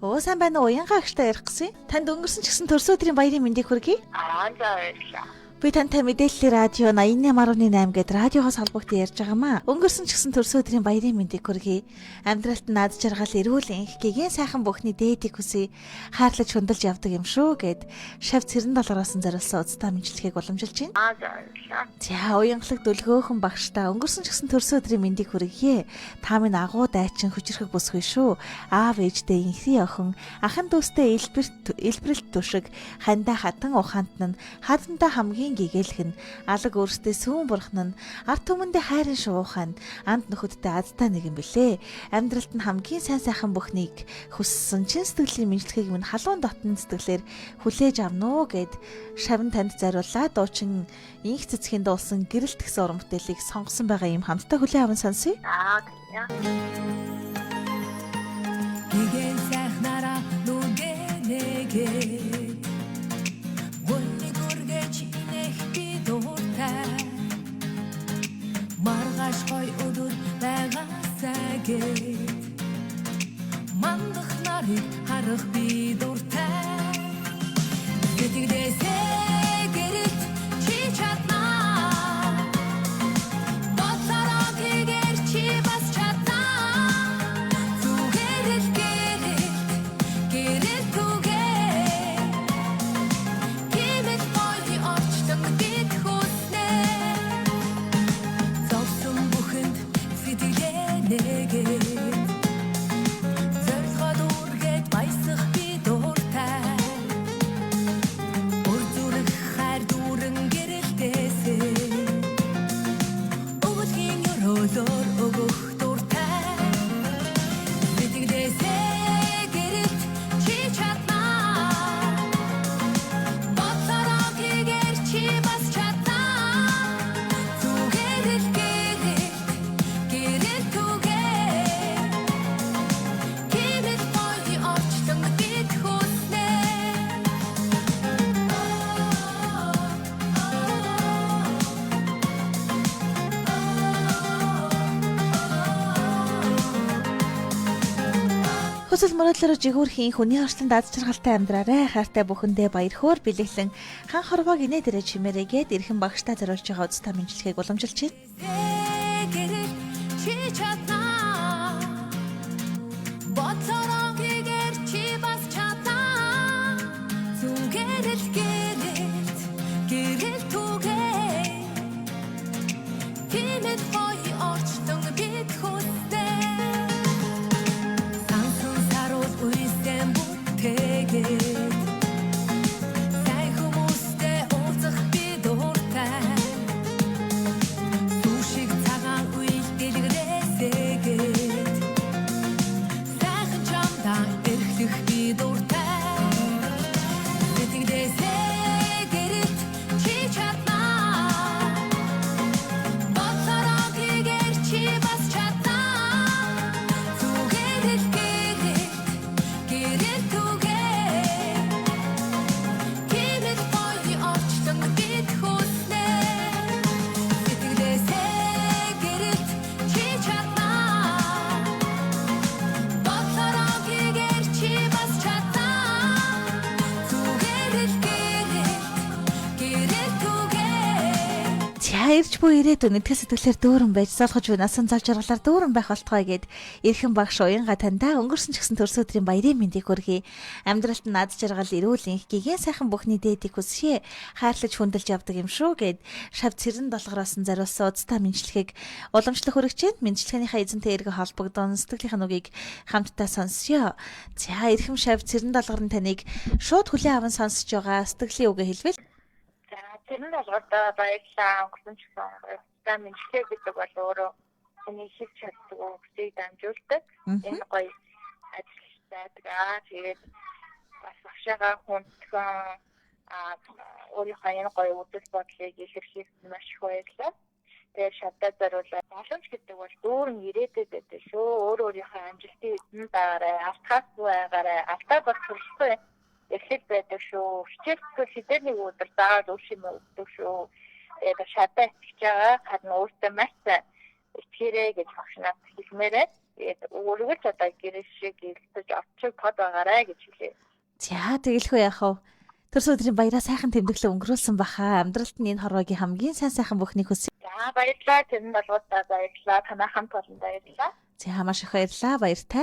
Оо сайн байна уу? Уянгаа агштай ярих гэсэн. Танд өнгөрсөн ч гэсэн төрсөн өдрийн баярын мэндийг хүргэе. За баярлалаа. Би тантай мэдээллийн радио 88.8 гэдэг радиогоос холбогдсон ярьж байгаамаа. Өнгөрсөн ч гэсэн төрсөн өдрийн баярын мэндийг хүргэе. Амьдралд над жаргал эрүүл энх гэгийн сайхан бүхний дээдийг хүсье. Хайрлаж хөндлөж явдаг юм шүү гэд шав цэрэн долгороос зориулсан уцтаа мэдлэгийг уламжилж байна. За баярлалаа. За уянгалаг дөлгөөхөн багштай өнгөрсөн ч гэсэн төрсөн өдрийн мэндийг хүргэе. Та минь агуу дайчин хүчрэх бүсгүй шүү. Аав ээжтэй инхри охин, ахын дүүстэй элбэрэлт түшиг, хандаа хатан ухаантан нь хадандаа хамгийн гэгээлх нь алаг өөрсдөө сүүн бурхан нь арт түмэндээ хайрын шуухан анд нөхөдтэй азтай нэг юм бэлээ. Амьдралд нь хамгийн сайн сайхан бүхнийг хүссэн чин сэтгэлийн мэдлэгийг минь халуун дотны сэтгэлээр хүлээж авна уу гэд шавн танд зориуллаа. Дуучин инх цэцгийн дуулсан гэрэлт гэсэн уран бүтээлийг сонгосон байгаа юм хамтдаа хүлээн аван сонсъё. Гэгэн сайхнараа нүгэнэгэ маргаш гой өдөр байгаасаа гээд мандах нарыг харах би дуртай гэтэгдээсээ гэрэлт чи чаднаа бодлороо хийгэр чи бас чаднаа зүгээр л гэрэлт түгээ кимэт мой орчтон бид хүснэ зовсон бүхэнд сэтгэлэнэгээ зорилгоо дүүргээд баясах би дуртай үрзүрэх хайр дүүрэн гэрэлтээсээ өвөлхийн өрөөлөөр өгөх дуртай сэтгэлээсээ гэрэлт чи чаднаа бодлороо хийгэр чи бас чаднаа зүгээр л гэрэлт түгээ кимэт мой орчтон бид хүснэ Хүсэл мөрөдлөөр жигүүрхийн хүний орчлон дад жаргалтай амьдраарай. Хайртай бүхэндээ баяр хөөр бэлэглэн хан хорвоог инээ дээрээ чимээрээгээд эрхэм багштай зориулж байгаа уцтаа мэдлэгийг уламжилж байна. гэрэлт чи чаднаа бодлороо хийгэр чи бас чаднаа зүгээр л гэрэлт түгээ кимэт мой орчтон бид хүснэ сансан саруул үйсэн бүтээгээд сайн хүмүүстэй уулзах би дуртай Түшиг цагаан үйл дэлгэрээсээгээд сайхан чамдаа эрхлэх би дуртай сэтгэлээсээ гэрэлт чи чаднаа бодлороо хийгэр чи бас чаднаа зүгээр л гэрэлт түгээ кимэт мой орчтон бид хүснэ сэтгэлээсээ гэрэлт чи чаднаа бодлороо хийгэр чи бас чаднаа зүгээр л гэрэлт түгээ За ирж буй ирээдүйн нэгтгэх сэтгэлээр дөөрөн байж залхаж буй насан зав жаргалаар дөөрөн байх болтгой гэд эрхэм багш уянга тандаа өнгөрсөн ч гэсэн төрсөн өдрийн баярын мэндийг хүргэе. Амьдралд над жаргал эрүүл энх гэгийн сайхан бүхний дээдийг хүсье. Хайрлаж хөндлөж явдаг юм шүү гэд шав цэрэн долгороос зориулсан уцтаа мэдлэгийг уламжлах хүрэгчэнд мэдлэгийнхаа эзэнтэй эргэ холбогдсон сэтгэлийнхэн үгийг хамтдаа сонсъё. За эрхэм шав цэрэн долгорын таныг шууд хүлээн аван сонсож байгаа сэтгэлийн үгээ хэлвэл. За тэрэн болгоодоо баярлалаа. Өнгөрсөн ч гэсэн уцтаа мэдлэг гэдэг бол өөрөө хүний хийж чаддаг үгсийг дамжуулдаг. Энэ гоё ажилттай байгаа. Тэгээд бас багшаагаа хүндхэн өөрийнхөө энэ гоё үзэл бодлыг илэрхийлсэн маш их баярлалаа. Тэгээд шатаа зориулаад боломж гэдэг бол дүүрэн ирээдүйд байдаг шүү. Өөрийнхөө амжилтын эзэн байгаарай, автгаас байгаарай, автаа бас хүрхгүй эхлэл байдаг шүү. Хичээлтэй хэдэрний өдөр заавал үр шимээ өгдөг шүү. Тэгээд шатаа итгэж байгаа харин өөртөө маш сайн итгээрэй гэж багш надад хэлмээрээ. Тэгээд өөргөж одоо гэрэл шиг илтэж очих под байгаарэ гэж хэлээ. За тэгэлхүү яах вэ? Төрс өдрийн баяраа сайхан тэмдэглэн өнгөрүүлсэн баха. Амьдралд нь энэ хорвогийн хамгийн сайн бүхнийг хүсье. За баярлалаа. Тэрэнд болгоодаа баярлалаа. Танай хамт олон баярлалаа. За маш их баярлалаа. Баяртай.